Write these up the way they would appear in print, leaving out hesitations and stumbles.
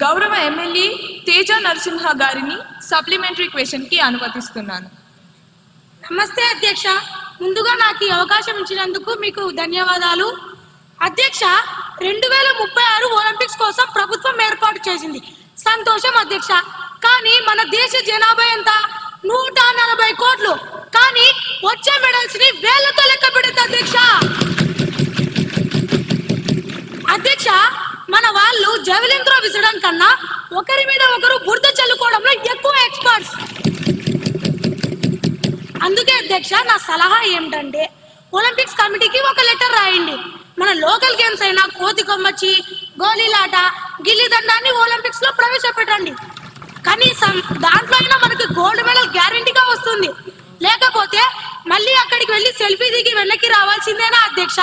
గౌరవ ఎమ్మెల్యే తేజ నరసింహ గారిని supplementary question కి అనుమతిస్తున్నాను. నమస్తే అధ్యక్ష, ముందుగా నాకు ఈ అవకాశం ఇచ్చినందుకు మీకు ధన్యవాదాలు. అధ్యక్ష, 2036 ఒలింపిక్స్ కోసం ప్రభుత్వం ఏర్పాటు చేసింది, సంతోషం అధ్యక్ష. కానీ మన దేశ జనాభా ఎంత? 140 కోట్లు. కానీ వచ్చే మెడల్స్ ని వేలతో లెక్క పెడుతుంది అధ్యక్ష. అధ్యక్ష, మన వాళ్ళు జెవెలిన్ త్రో విసరడం కన్నా ఒకరి మీద ఒకరు బురద చల్లుకోవడంలో ఎక్కువ ఎక్స్పర్ట్స్. అందుకే అధ్యక్ష, నా సలహా ఏమిటంటే ఒలింపిక్స్ కమిటీకి ఒక లెటర్ రాయండి. మన లోకల్ గేమ్స్ అయినా కోతి కొమ్మచ్చి, గోళీలాట, గిల్లి దండాన్ని ఒలింపిక్స్ లో ప్రవేశపెట్టండి. కనీసం దాంట్లో అయినా మనకి గోల్డ్ మెడల్ గ్యారెంటీగా వస్తుంది. లేకపోతే మళ్ళీ అక్కడికి వెళ్ళి సెల్ఫీ దిగి వెనక్కి రావాల్సిందేనా అధ్యక్ష?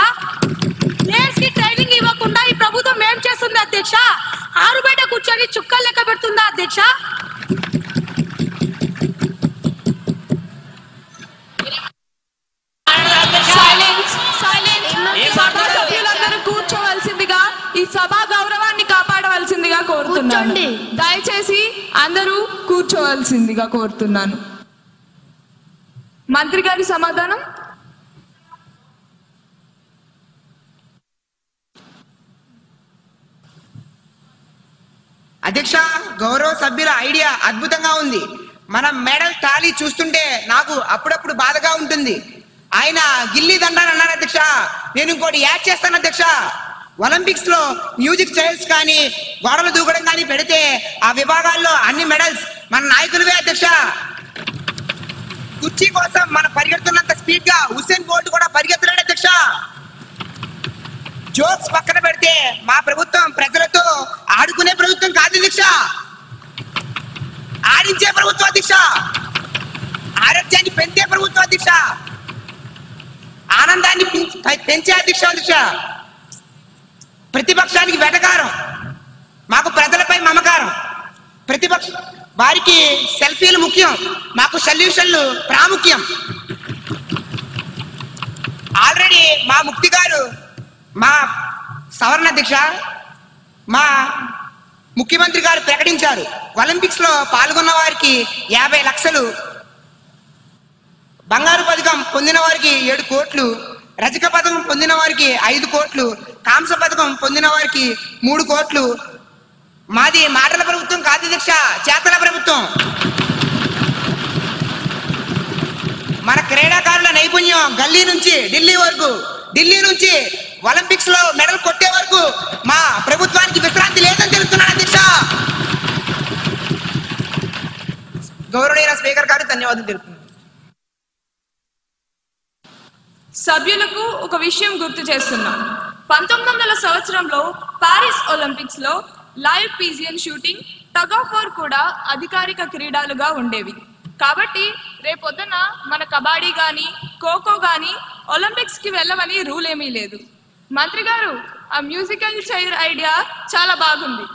ప్లేయర్స్ కి ట్రైనింగ్ ఇవ్వకుండా ఈ ప్రభుత్వం ఏం చేస్తుంది అధ్యక్ష? ఆరు బయట కూర్చొని చుక్కలు లెక్క పెడుతుందా అధ్యక్ష? సభ్యులందరూ కూర్చోవలసిందిగా, ఈ సభా గౌరవాన్ని కాపాడవలసిందిగా కోరుతున్నాను. దయచేసి అందరూ కూర్చోవలసిందిగా కోరుతున్నాను. మంత్రి గారి సమాధానం. అధ్యక్ష, గౌరవ సభ్యుల ఐడియా అద్భుతంగా ఉంది. మనం మెడల్ టాలీ చూస్తుంటే నాకు అప్పుడప్పుడు బాధగా ఉంటుంది. ఆయన గిల్లీ దండాన్ని అన్నారు అధ్యక్ష. నేను ఇంకోటి యాడ్ చేస్తాను అధ్యక్ష. ఒలింపిక్స్ లో మ్యూజిక్ చైర్స్ కానీ గోడలు దూకడం కానీ పెడితే ఆ విభాగాల్లో అన్ని మెడల్స్ మన నాయకులవే అధ్యక్ష. కుర్చీ కోసం మనం పరిగెడుతున్నంత స్పీడ్ గా హుస్సేన్ బోల్ట్ కూడా పరిగెత్తలేడు అధ్యక్ష. జోక్స్ పక్కన పెడితే మా ప్రభుత్వం ప్రజలతో ఆడుకునే ప్రభుత్వం కాదు అధ్యక్ష, ఆడించే ప్రభుత్వం అధ్యక్ష. ఆరోగ్యాన్ని పెంచే ప్రభుత్వం అధ్యక్ష. ఆనందాన్ని పెంచే అధ్యక్ష. ప్రతిపక్షానికి వెటకారం, మాకు ప్రజలపై మమకారం. ప్రతిపక్ష వారికి సెల్ఫీలు ముఖ్యం, మాకు సొల్యూషన్లు ప్రాముఖ్యం. ఆల్రెడీ మా ముక్తి గారు, మా సవరణ అధ్యక్ష, మా ముఖ్యమంత్రి గారు ప్రకటించారు. ఒలింపిక్స్ లో పాల్గొన్న వారికి 50 లక్షలు, బంగారు పథకం పొందిన వారికి 7 కోట్లు, రజక పథకం పొందిన వారికి 5 కోట్లు, కాంస్య పథకం పొందిన వారికి 3 కోట్లు. మాది మాటల ప్రభుత్వం కాదు అధ్యక్ష, చేతల ప్రభుత్వం. మన క్రీడాకారుల నైపుణ్యం గల్లీ నుంచి ఢిల్లీ వరకు, ఢిల్లీ నుంచి ఒలింపిక్స్ లో మెడల్ కొట్టే వరకు మా ప్రభుత్వానికి విశ్రాంతి లేదని తెలుస్తున్నాను అధ్యక్ష. గౌరవనీయ స్పీకర్ గారు ధన్యవాదాలు తెలుపుతున్నాను. సభ్యులకు ఒక విషయం గుర్తు చేస్తున్నాం. 1900 సంవత్సరంలో పారిస్ ఒలింపిక్స్ లో live pigeon shooting, tug of war కూడా అధికారిక క్రీడలుగా ఉండేవి. కాబట్టి రేపొద్దున మన కబడ్డీ గాని ఖోఖో గాని ఒలింపిక్స్ కి వెళ్ళమని రూల్ ఏమీ లేదు. మంత్రి గారు, ఆ మ్యూజికల్ చైర్ ఐడియా చాలా బాగుంది.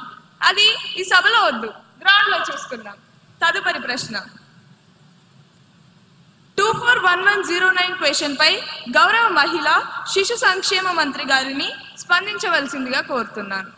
అది ఈ సభలో వద్దు, గ్రౌండ్ లో చూసుకుందాం. తదుపరి ప్రశ్న 241109 క్వశ్చన్ పై గౌరవ మహిళా శిశు సంక్షేమ మంత్రి గారిని స్పందించవలసిందిగా కోరుతున్నాను.